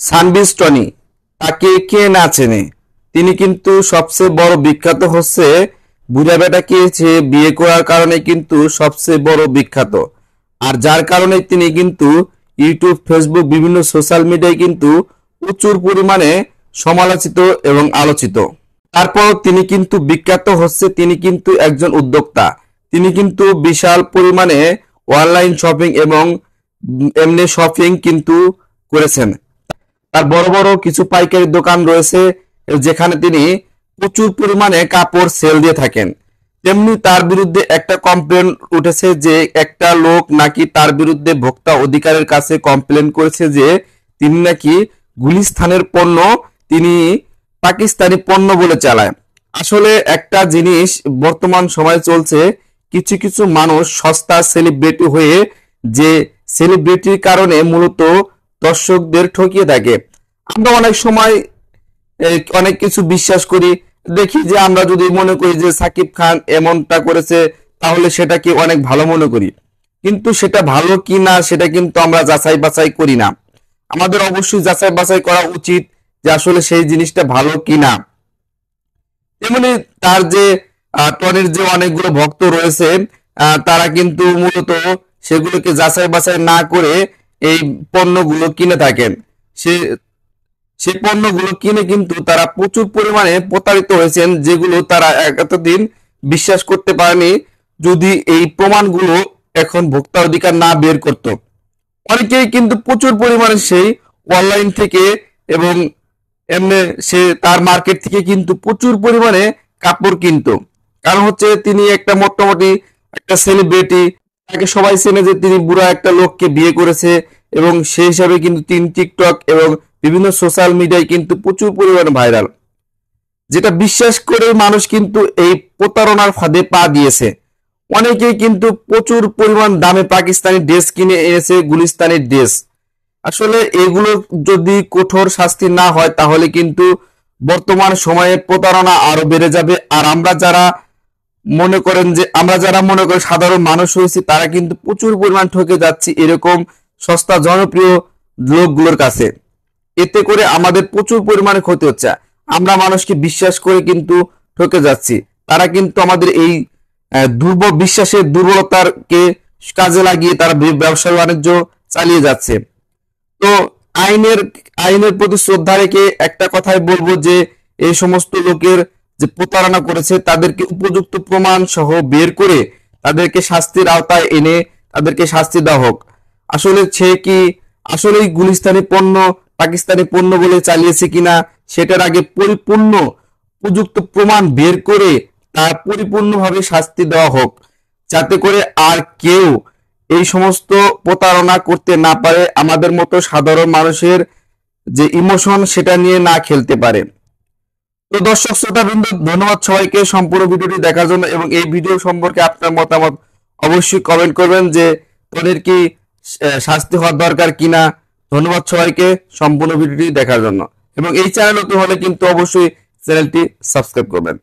সানবিজ Tony, তাকে কে না চেনে। তিনি কিন্তু সবচেয়ে বড় বিখ্যাত হচ্ছে বুড়া বেটাকে সে বিয়ে করার কারণে কিন্তু সবচেয়ে বড় বিখ্যাত। আর যার কারণে তিনি কিন্তু ইউটিউব, ফেসবুক, বিভিন্ন সোশ্যাল মিডিয়ায় কিন্তু প্রচুর পরিমাণে সমালোচিত এবং আলোচিত। তারপর তিনি কিন্তু বিখ্যাত হচ্ছে, তিনি কিন্তু একজন উদ্যোক্তা। তিনি কিন্তু বিশাল পরিমাণে অনলাইন শপিং এবং এমনি শপিং কিন্তু করেছেন। তার বড় বড় কিছু পাইকারি দোকান রয়েছে যেখানে তিনি প্রচুর পরিমাণে কাপড় সেল দিয়ে থাকেন। তেমনি তার বিরুদ্ধে একটা কমপ্লেন উঠেছে যে একটা লোক নাকি তার বিরুদ্ধে ভোক্তা অধিকারের কাছে কমপ্লেন করেছে যে তিনি নাকি গুলিস্তানের পণ্য তিনি পাকিস্তানি পণ্য বলে চালায়। আসলে একটা জিনিস বর্তমান সময়ে চলছে, কিছু কিছু মানুষ সস্তা সেলিব্রিটি হয়ে যে সেলিব্রিটির কারণে মূলত দর্শকদের ঠকিয়ে থাকে। আমরা অনেক সময় অনেক কিছু বিশ্বাস করি, দেখি যে আমরা যদি মনে করি যে সাকিব খান এমনটা করেছে তাহলে সেটাকে অনেক ভালো মনে করি, কিন্তু সেটা ভালো কি না সেটা কিন্তু আমরা যাচাই বাছাই করি না। আমাদের অবশ্যই যাচাই বাছাই করা উচিত যে আসলে সেই জিনিসটা ভালো কি না। তেমনি তার যে টনির যে অনেকগুলো ভক্ত রয়েছে, তারা কিন্তু মূলত সেগুলোকে যাচাই বাছাই না করে এই পণ্যগুলো কিনে থাকেন। সে সেই পণ্যগুলো কিনে কিন্তু তারা প্রচুর পরিমাণে প্রতারিত হয়েছেন, যেগুলো তারা এতদিন বিশ্বাস করতে পারেনি যদি এই প্রমাণগুলো এখন ভোক্তা অধিকার না বের করত। অনেকেই কিন্তু প্রচুর পরিমাণে সেই অনলাইন থেকে এবং এমনি সে তার মার্কেট থেকে কিন্তু প্রচুর পরিমাণে কাপড় কিনতো। কারণ হচ্ছে তিনি একটা মোটামুটি একটা সেলিব্রিটি, তাকে সবাই চেনে যে তিনি বুড়া একটা লোককে বিয়ে করেছে, এবং সেই হিসাবে কিন্তু তিনি টিকটক এবং বিভিন্ন সোশ্যাল মিডিয়ায় কিন্তু প্রচুর পরিমাণে ভাইরাল। যেটা বিশ্বাস করে মানুষ কিন্তু এই প্রতারণার ফাঁদে পা দিয়েছে। অনেকেই কিন্তু প্রচুর পরিমাণ দামে পাকিস্তানি ড্রেস কিনে এনেছে, গুলিস্তানি ড্রেস। আসলে এগুলো যদি কঠোর শাস্তি না হয় তাহলে কিন্তু বর্তমান সময়ে প্রতারণা আরো বেড়ে যাবে। আর আমরা যারা মনে করেন সাধারণ মানুষ হয়েছে, তারা কিন্তু প্রচুর পরিমাণ ঠকে যাচ্ছি এরকম সস্তা জনপ্রিয় লোকগুলোর কাছে। এতে করে আমাদের প্রচুর পরিমাণে ক্ষতি হচ্ছে। আমরা মানুষকে বিশ্বাস করে কিন্তু ঠকে যাচ্ছি। তারা কিন্তু আমাদের এই বিশ্বাসের দুর্বলতাকে কাজে লাগিয়ে তারা ব্যবসা বাণিজ্য চালিয়ে যাচ্ছে। তো আইনের আইনের প্রতি শ্রদ্ধা রেখে একটা কথাই বলবো যে এই সমস্ত লোকের যে প্রতারণা করেছে তাদেরকে উপযুক্ত প্রমাণ সহ বের করে তাদেরকে শাস্তির আওতায় এনে তাদেরকে শাস্তি দেওয়া হোক। আসলে সে কি আসলেই গুলিস্তানি পণ্য পাকিস্তানি পণ্য বলে চালিয়েছে কিনা সেটার আগে পরিপূর্ণ উপযুক্ত প্রমাণ বের করে তার পরিপূর্ণভাবে শাস্তি দেওয়া হোক, যাতে করে আর কেউ এই সমস্ত প্রতারণা করতে না পারে, আমাদের মতো সাধারণ মানুষের যে ইমোশন সেটা নিয়ে না খেলতে পারে। তো দর্শক শ্রোতাবৃন্দ, ধন্যবাদ সবাইকে সম্পূর্ণ ভিডিওটি দেখার জন্য, এবং এই ভিডিও সম্পর্কে আপনার মতামত অবশ্যই কমেন্ট করবেন যে তাদের কি শাস্তি হওয়ার দরকার কিনা। ধন্যবাদ সবাইকে সম্পূর্ণ ভিডিওটি দেখার জন্য, এবং এই চ্যানেল নতুন হলে কিন্তু অবশ্যই চ্যানেলটি সাবস্ক্রাইব করবেন।